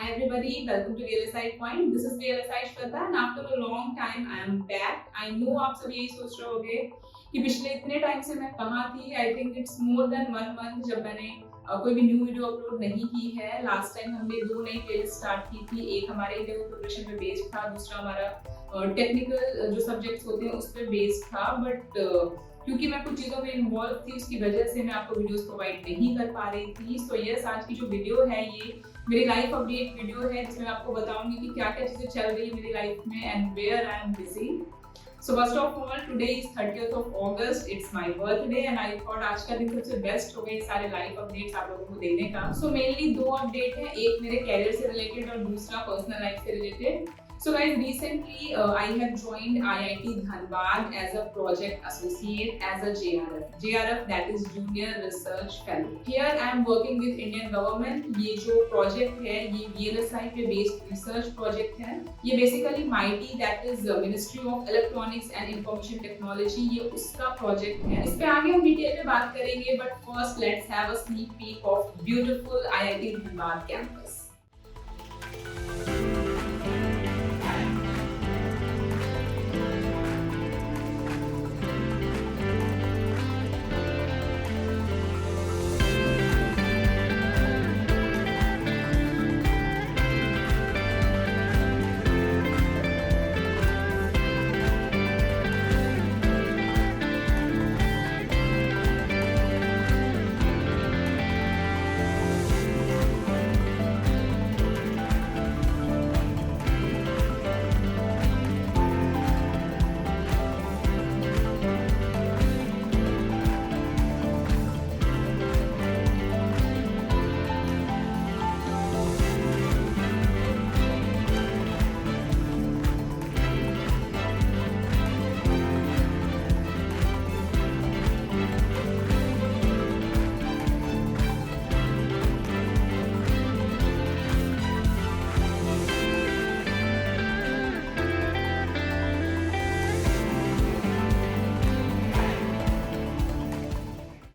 Hi everybody, welcome to Vlsi Point. This is Vlsi Shweta and after a long time I am back. I know आप सब यही सोच रहे होंगे कि पिछले इतने टाइम से मैं कहाँ थी. I think it's more than 1 month जब मैंने कोई भी न्यू वीडियो अपलोड नहीं की है. लास्ट टाइम हमने 2 नई प्लेलिस्ट स्टार्ट की थी. एक हमारे इंटरव्यू प्रिपरेशन पे बेस्ड था, दूसरा हमारा टेक्निकल जो सब्जेक्ट्स होते हैं उस पर बेस्ड था. बट क्योंकि मैं कुछ चीज़ों में इन्वॉल्व थी उसकी वजह से मैं आपको वीडियोस प्रोवाइड नहीं कर पा रही थी. सो यस, आज की जो वीडियो है ये मेरी लाइफ अपडेट वीडियो है जिसमें आपको बताऊंगी कि क्या क्या चीज़ें चल रही है मेरी लाइफ में and where I am busy. So first of all, today is 30th of August. It's my birthday and I thought आज का दिन सबसे बेस्ट हो गए सारे लाइफ अपडेट्स आप लोगों को देने का. So mainly 2 अपडेट है, एक मेरे कैरियर से रिलेटेड और दूसरा पर्सनल लाइफ से related. So guys, recently I have joined IIT Dhanbad as a project associate as a JRF that is Junior Research Fellow. Here I am working with Indian government. ये जो project है ये VLSI पे based research project है. ये basically MeitY that is Ministry of Electronics and Information Technology ये उसका project है. इस पे आगे हम डिटेल में बात करेंगे, but first let's have a sneak peek of beautiful IIT Dhanbad campus.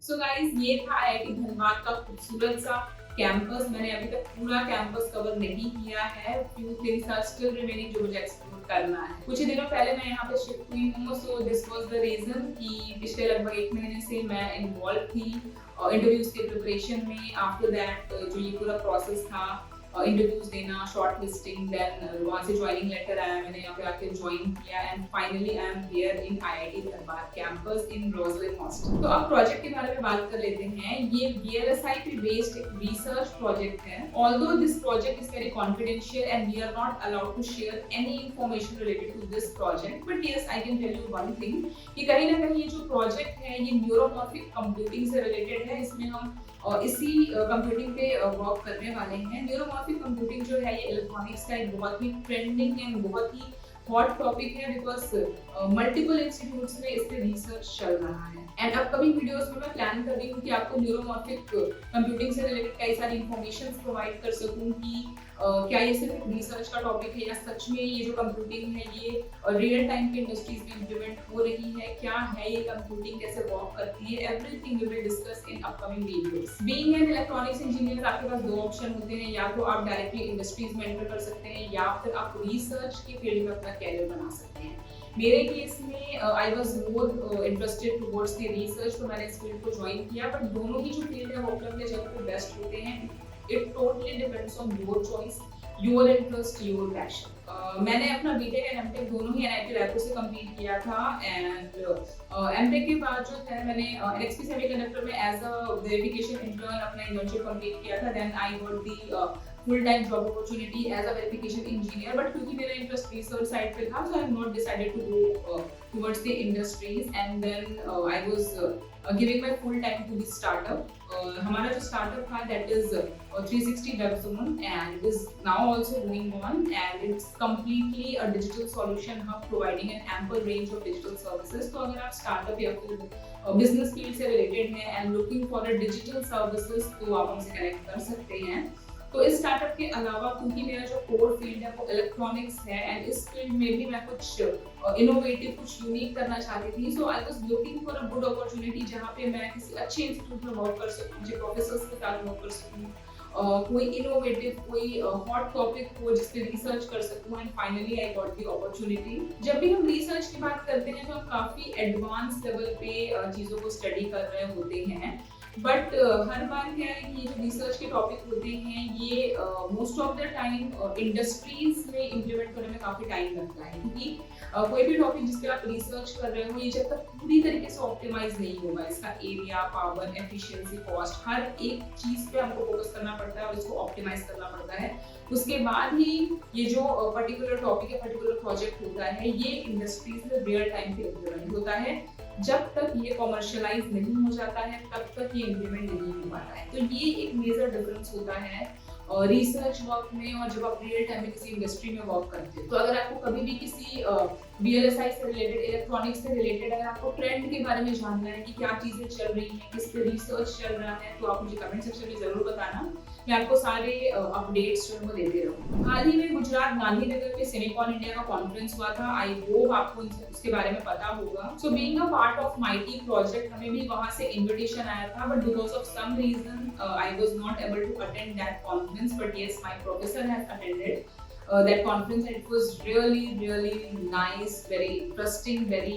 So guys, ये था IIT धनबाद का खूबसूरत सा कैंपस. मैंने अभी तक पूरा कैंपस कवर नहीं किया है. few things are still remaining जो मुझे एक्सप्लोर करना है. कुछ ही दिनों पहले मैं यहाँ पे शिफ्ट हुई हूँ. So this was the reason कि पिछले लगभग 1 महीने से मैं इन्वॉल्व थी इंटरव्यूज के प्रिपरेशन में. आफ्टर दैट जो ये पूरा प्रोसेस था इंटरव्यूज देना, शॉर्ट लिस्टिंग, देन वहाँ से ज्वाइनिंग लेटर आया, मैंने यहाँ पे आके ज्वाइन किया and finally I am here in IIT Dhanbad campus in Rosaline hostel. तो अब प्रोजेक्ट के बारे में बात कर लेते हैं. ये VLSI पे बेस्ड एक रिसर्च प्रोजेक्ट है. Although this project is very confidential and we are not allowed to share any information related to this project, but yes I can tell you one thing कि कहीं ना कहीं ये जो project है ये न्यूरोमॉर्फिक कंप्यूटिंग से रिलेटेड है. इसमें हम इसी कंप्यूटिंग पे वर्क करने वाले हैं. न्यूरोमॉर्फिक कंप्यूटिंग जो है ये इलेक्ट्रॉनिक्स का एक बहुत ही ट्रेंडिंग एंड बहुत ही हॉट टॉपिक है बिकॉज मल्टीपल इंस्टीट्यूट्स में इस पे रिसर्च चल रहा है. एंड अपकमिंग वीडियोस में मैं प्लान कर रही हूँ कि आपको न्यूरोमॉर्फिक कंप्यूटिंग से रिलेटेड कई सारी इंफॉर्मेशन प्रोवाइड कर सकूँ कि क्या ये सिर्फ एक रिसर्च का टॉपिक है या सच में ये जो कंप्यूटिंग है ये रियल टाइम के इंडस्ट्रीज में इम्प्लीमेंट हो रही है, क्या है ये कंप्यूटिंग, कैसे वर्क करती है. Everything we will discuss in upcoming videos. Being an electronics engineer आपके पास 2 ऑप्शन होते हैं. या तो आप डायरेक्टली इंडस्ट्रीज में एंटर कर सकते हैं या फिर आप रिसर्च के फील्ड में अपना कैरियर बना सकते हैं. मेरे केस में I was more interested towards the research, तो मैंने इस फील्ड को ज्वाइन किया. बट दोनों ही जो फील्ड है वो अपने जगह पे बेस्ट होते हैं. It totally depends on your choice, your interest, your passion. मैंने अपना बीटेक एंड एमटेक दोनों ही NIT रायपुर से कंप्लीट किया था. एंड एमटेक के बाद जो है मैंने NXP सेमीकंडक्टर में एज अ वेरिफिकेशन इंटर्न अपना इंटर्नशिप कंप्लीट किया था. Then I got the full time job opportunity as a verification engineer. But क्योंकि मेरा इंटरेस्ट रिसर्च साइड पे था, so I have not decided to go towards the industries. And then I was giving my full time to this startup. हमारा जो startup था that is 360 Web Zone and it is now also going on and it's completely a digital solution hub providing an ample range of digital services. तो अगर आप startup या फिर business field से related हैं and looking for a digital services तो आप हमसे connect कर सकते हैं. तो इस स्टार्टअप के अलावा क्योंकि मेरा जो कोर फील्ड है वो इलेक्ट्रॉनिक्स है एंड इस फील्ड में भी मैं कुछ इनोवेटिव, कुछ यूनिक करना चाहती थी. So I was looking for a good opportunity जहाँ पे मैं किसी अच्छे इंस्टीट्यूट में वर्क कर सकूँ, मुझे प्रोफेसर्स के साथ वर्क कर सकूँ कोई इनोवेटिव, कोई हॉट टॉपिक हो जिस पे रिसर्च कर सकूं, and finally I got the opportunity. जब भी हम रिसर्च की बात करते हैं तो हम काफी एडवांस लेवल पे चीजों को स्टडी कर रहे होते हैं, बट हर बार क्या है कि ये जो रिसर्च के टॉपिक होते हैं ये most of the time industries में इम्प्लीमेंट करने में काफी टाइम लगता है, क्योंकि कोई भी टॉपिक जिस पे आप रिसर्च कर रहे हो ये जब तक पूरी तरीके से ऑप्टिमाइज नहीं होगा, इसका एरिया, पावर, एफिशिएंसी, कॉस्ट, हर एक चीज पे हमको फोकस करना पड़ता है और इसको ऑप्टिमाइज करना पड़ता है, उसके बाद ही ये जो पर्टिकुलर टॉपिक या पर्टिकुलर प्रोजेक्ट होता है ये इंडस्ट्रीज में रियल टाइम पे इम्प्लीमेंट होता है। जब तक ये कॉमर्शियलाइज नहीं हो जाता है तब तक ये इम्प्लीमेंट नहीं हो पाता है। तो ये एक मेजर डिफरेंस होता है रिसर्च वर्क में और जब आप रियल टाइम में किसी इंडस्ट्री में वर्क करते हैं। तो अगर आपको कभी भी किसी VLSI से रिलेटेड, इलेक्ट्रॉनिक्स से रिलेटेड अगर आपको ट्रेंड के बारे में जानना है कि क्या चीजें चल रही हैं, किस पे रिसर्च चल रहा है, तो आप मुझे कमेंट सेक्शन में जरूर बताना, मैं आपको सारे अपडेट्स जो है वो देते रहूँ। हाल ही में गुजरात गांधीनगर में सेमिकॉन इंडिया का कॉन्फ्रेंस हुआ था, आई होप आपको उसके बारे में पता होगा। So being a part of MeitY project हमें भी वहां से इनविटेशन आया था, but because of some reason I was not able to attend that conference, but yes my professor has attended that conference, and it was really nice, very interesting, very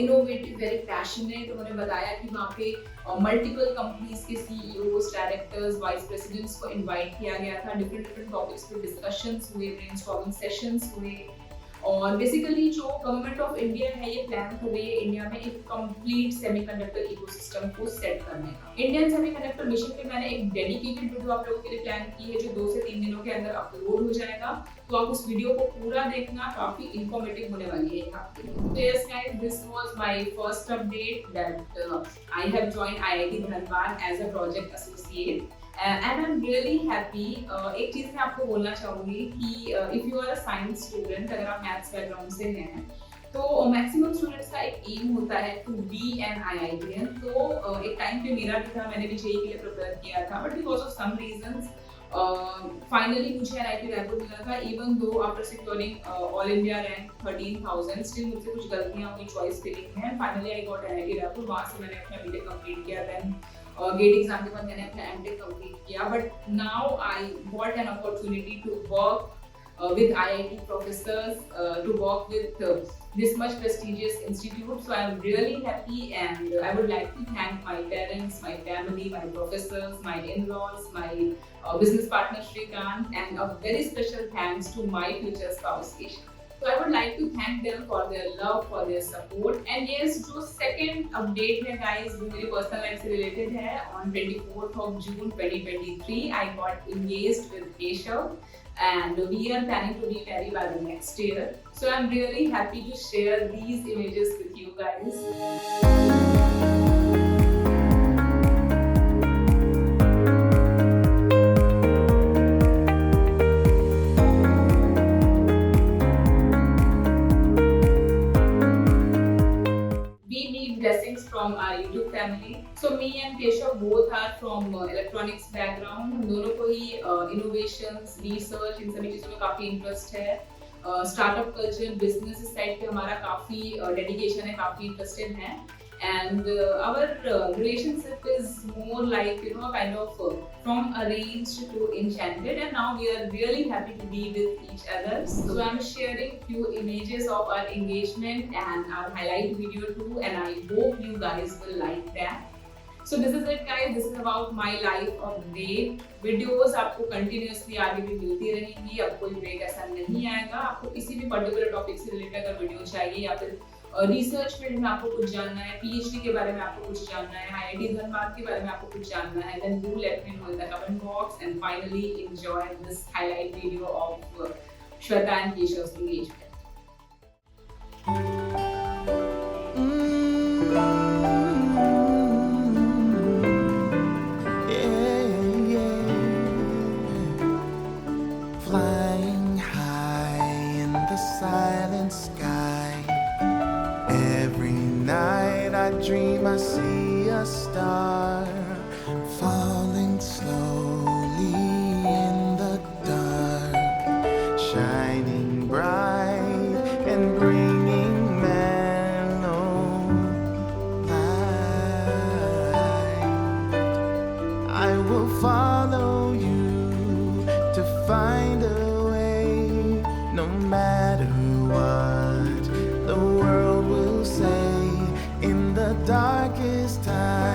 innovative, very passionate। उन्होंने बताया कि वहाँ पे multiple companies के CEOs, directors, vice presidents को invite किया गया था, डिफरेंट टॉपिक्स पे डिस्कशंस हुए, ब्रेनस्टॉर्मिंग सेशंस हुए, और बेसिकली जो गवर्नमेंट ऑफ इंडिया है ये प्लान कर रही है इंडिया में एक कंप्लीट सेमीकंडक्टर इकोसिस्टम को सेट करने का। इंडियन सेमीकंडक्टर मिशन पे मैंने एक डेडिकेटेड वीडियो आप लोगों के लिए प्लान की है जो 2 से 3 दिनों के अंदर अपलोड हो जाएगा, तो आप उस वीडियो को पूरा देखना, काफी इंफॉर्मेटिव होने वाली है आपके लिए। तो yes guys, this was my first update that I have joined IIT Dhanbad as a project associate, and I am really happy. एक चीज मैं आपको बोलना चाहूंगी कि if you are a science student, अगर आप मैथ्स बैकग्राउंड से हैं, तो मैक्सिमम स्टूडेंट्स का एक एम होता है टू बी एन IITian। तो एक टाइम पे मेरा भी था, मैंने भी JEE के लिए प्रिपेयर किया था, but because of some reasons finally मुझे IIT रायपुर मिला था, even though after securing all India rank 13,000, still मुझसे कुछ गलतियां हुई चॉइस फिलिंग में। Finally I got IIT Raipur, वहां से मैंने अपना बीटेक कंप्लीट किया, देन गेट एग्जाम के बाद मैंने अपना एमटेक कंप्लीट किया, but now I got an opportunity to work with IIT professors, to work with this much prestigious institute. So I am really happy, and I would like to thank my parents, my family, my professors, my in-laws, my business partner Shrikant, and a very special thanks to my future spouse Keshaw. So I would like to thank them for their love, for their support. And yes, जो second update है guys, वो मेरी personal life से related है। On 24th of June 2023, I got engaged with Keshaw, and we are planning to be married by the next year. So I'm really happy to share these images with you guys. Blessings from our YouTube family. So me and Keshaw both are from electronics background. हम दोनों को ही innovations, research, इन सभी चीजों में काफी interest है। Startup culture, business side पे हमारा काफी डेडिकेशन है, काफी इंटरेस्टेड है, and our relationship is more like, you know, kind of from arranged to enchanted, and now we are really happy to be with each other. So I'm sharing few images of our engagement and our highlight video too, and I hope you guys will like that. So this is it guys, this is about my life of the day. Videos आपको continuously आगे भी मिलती रहेंगी, अब कोई break ऐसा नहीं आएगा। आपको किसी भी पर्टिकुलर टॉपिक से रिलेटेड अगर वीडियो चाहिए, या फिर रिसर्च फील्ड में आपको कुछ जानना है, PhD के बारे में आपको कुछ जानना है, IIT धनबाद के बारे में आपको कुछ जानना है, then do let me know in the comment box, and finally enjoy this highlight video of Shweta and Keshaw's engagement. Flying high in the silent sky, every night I dream I see a star falling slowly in the dark, shining bright and bringing mellow light. I will follow you find a way. No matter what the world will say, in the darkest time